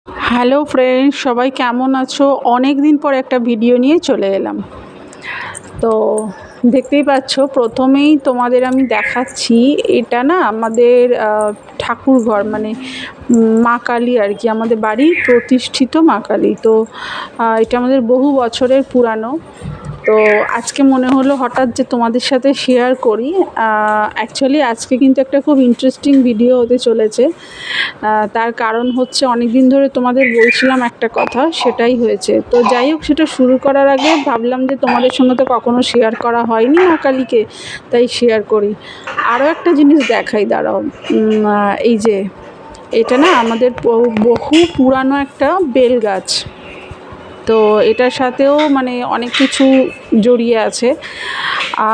Hello friends, সবাই কেমন আছো? অনেক দিন পর একটা ভিডিও নিয়ে চলে এলাম। তো দেখতেই পাচ্ছ, প্রথমেই তোমাদের আমি দেখাচ্ছি, এটা না আমাদের ঠাকুর ঘর, মানে মা কালী আর কি, আমাদের বাড়ির প্রতিষ্ঠিত মা কালী। তো এটা আমাদের বহু বছরের পুরানো। তো আজকে মনে হলো হঠাৎ যে তোমাদের সাথে শেয়ার করি। অ্যাকচুয়ালি আজকে কিন্তু একটা খুব ইন্টারেস্টিং ভিডিও হতে চলেছে। তার কারণ হচ্ছে, অনেক দিন ধরে তোমাদের বলছিলাম একটা কথা, সেটাই হয়েছে। তো যাই হোক, সেটা শুরু করার আগে ভাবলাম যে তোমাদের সঙ্গে তো কখনো শেয়ার করা হয়নি মা কালীকে, তাই শেয়ার করি। আরও একটা জিনিস দেখাই, দাঁড়াও। এই যে এটা না আমাদের বহু পুরানো একটা বেল গাছ। তো এটার সাথেও মানে অনেক কিছু জড়িয়ে আছে।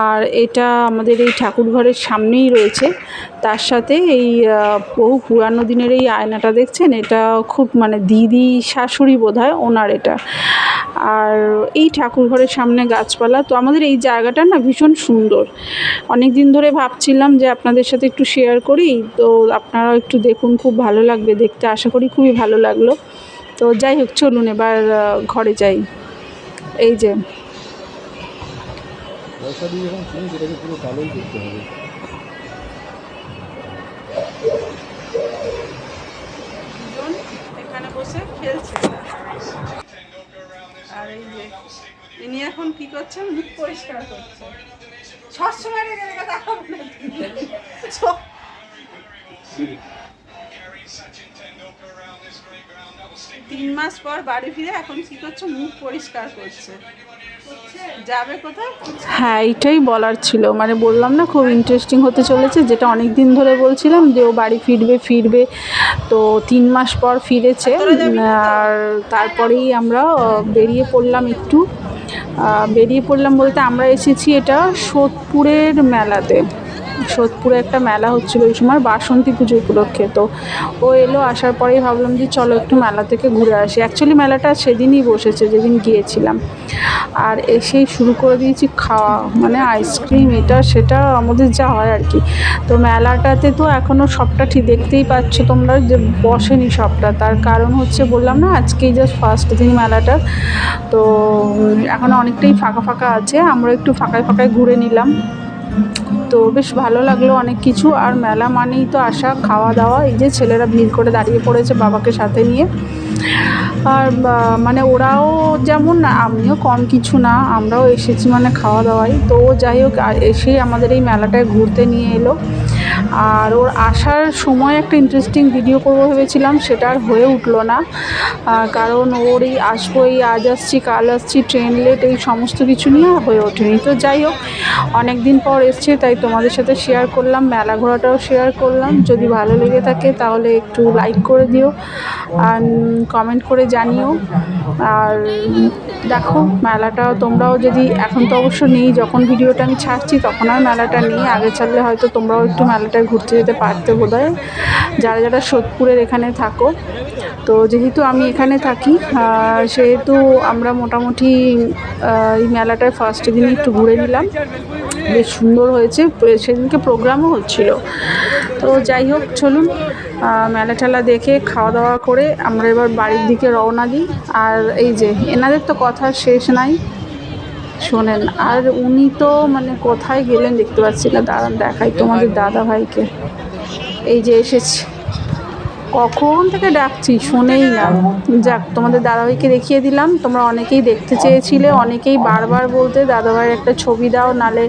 আর এটা আমাদের এই ঠাকুর ঘরের সামনেই রয়েছে। তার সাথে এই বহু পুরানো দিনের এই আয়নাটা দেখছেন, এটা খুব মানে দিদি শাশুড়ি বোধহয় ওনার এটা। আর এই ঠাকুর ঘরের সামনে গাছপালা। তো আমাদের এই জায়গাটা না ভীষণ সুন্দর। অনেক দিন ধরে ভাবছিলাম যে আপনাদের সাথে একটু শেয়ার করি। তো আপনারাও একটু দেখুন, খুব ভালো লাগবে দেখতে, আশা করি খুবই ভালো লাগলো। তো যাই হোক, চলুন এবার ঘরে যাই। এই যে পয়সা দিয়ে যখন কিনি সেটাকে পুরো কালোই করতে হবে। এখানে বসে খেলছে। আর এই যে ইনি এখন কি করছেন, মুখ পরিষ্কার করছে। সবসময় রেখে রেখে দেখাবো না। 3 মাস পর বাড়ি ফিরে এখন কি করছে, মুখ পরিষ্কার করছে। যাবে কোথায়? হ্যাঁ, এইটাই বলার ছিল। মানে বললাম না, খুব ইন্টারেস্টিং হতে চলেছে, যেটা অনেক দিন ধরে বলছিলাম যে ও বাড়ি ফিরবে। তো 3 মাস পর ফিরেছে। আর তারপরেই আমরা বেরিয়ে পড়লাম একটু। বেরিয়ে পড়লাম বলতে, আমরা এসেছি এটা সোদপুরের মেলাতে। সোদপুরে একটা মেলা হচ্ছিলো ওই সময়, বাসন্তী পুজো উপলক্ষে। তো ও এলো, আসার পরেই ভাবলাম যে চলো একটু মেলা থেকে ঘুরে আসি। অ্যাকচুয়ালি মেলাটা সেদিনই বসেছে যেদিন গিয়েছিলাম। আর এসেই শুরু করে দিয়েছি খাওয়া, মানে আইসক্রিম এটা সেটা আমাদের যা হয় আর কি। তো মেলাটাতে তো এখনও সবটা ঠিক দেখতেই পাচ্ছ তোমরা যে বসেনি সবটা। তার কারণ হচ্ছে, বললাম না আজকেই জাস্ট ফার্স্ট দিন মেলাটার। তো এখন অনেকটাই ফাঁকা ফাঁকা আছে, আমরা একটু ফাঁকায় ফাঁকায় ঘুরে নিলাম। তো বেশ ভালো লাগলো অনেক কিছু। আর মেলা মানেই তো আসা, খাওয়া দাওয়া। এই যে ছেলেরা ভিড় করে দাঁড়িয়ে পড়েছে বাবাকে সাথে নিয়ে। আর মানে ওরাও যেমন, আমিও কম কিছু না, আমরাও এসেছি মানে খাওয়া দাওয়াই। তো যাই হোক, এসেই আমাদের এই মেলাটায় ঘুরতে নিয়ে এলো। আর ওর আসার সময় একটা ইন্টারেস্টিং ভিডিও করবো ভেবেছিলাম, সেটা আর হয়ে উঠলো না। কারণ ওর এই আসবো, এই আজ আসছি কাল আসছি, ট্রেন লেট, এই সমস্ত কিছু নিয়ে হয়ে ওঠেনি। তো যাই হোক, অনেক দিন পর এসছে, তাই তোমাদের সাথে শেয়ার করলাম, মেলা ঘোরাটাও শেয়ার করলাম। যদি ভালো লেগে থাকে তাহলে একটু লাইক করে দিও আর কমেন্ট করে জানিও। আর দেখো মেলাটা তোমরাও যদি, এখন তো অবশ্য নেই, যখন ভিডিওটা আমি ছাড়ছি তখন আর মেলাটা নেই। আগে ছাড়লে হয়তো তোমরাও একটু মেলাটায় ঘুরতে যেতে পারতে বোধহয়, যারা যারা সোদপুরের এখানে থাকো। তো যেহেতু আমি এখানে থাকি, সেহেতু আমরা মোটামুটি এই মেলাটার ফার্স্ট দিনে একটু ঘুরে নিলাম। বেশ সুন্দর হয়েছে, সেদিনকে প্রোগ্রামও হচ্ছিল। তো যাই হোক, চলুন মেলা টেলা দেখে খাওয়া দাওয়া করে আমরা এবার বাড়ির দিকে রওনা দিই। আর এই যে এনাদের তো কথা শেষ নাই, শোনেন। আর উনি তো মানে কোথায় গেলেন দেখতে পাচ্ছি না, দাঁড়ান দেখাই তোমাদের দাদা ভাইকে। এই যে এসেছি, কখন থেকে ডাকছি শোনেই না। যাক, তোমাদের দাদাভাইকে দেখিয়ে দিলাম। তোমরা অনেকেই দেখতে চেয়েছিলে, অনেকেই বারবার বলতে দাদাভাইয়ের একটা ছবি দাও, নালে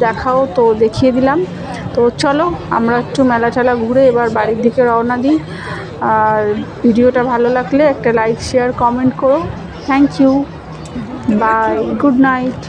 দেখাও। তো দেখিয়ে দিলাম। তো চলো আমরা একটু মেলা টেলা ঘুরে এবার বাড়ির দিকে রওনা দিই। আর ভিডিওটা ভালো লাগলে একটা লাইক শেয়ার কমেন্ট করো। Thank you, bye, good night.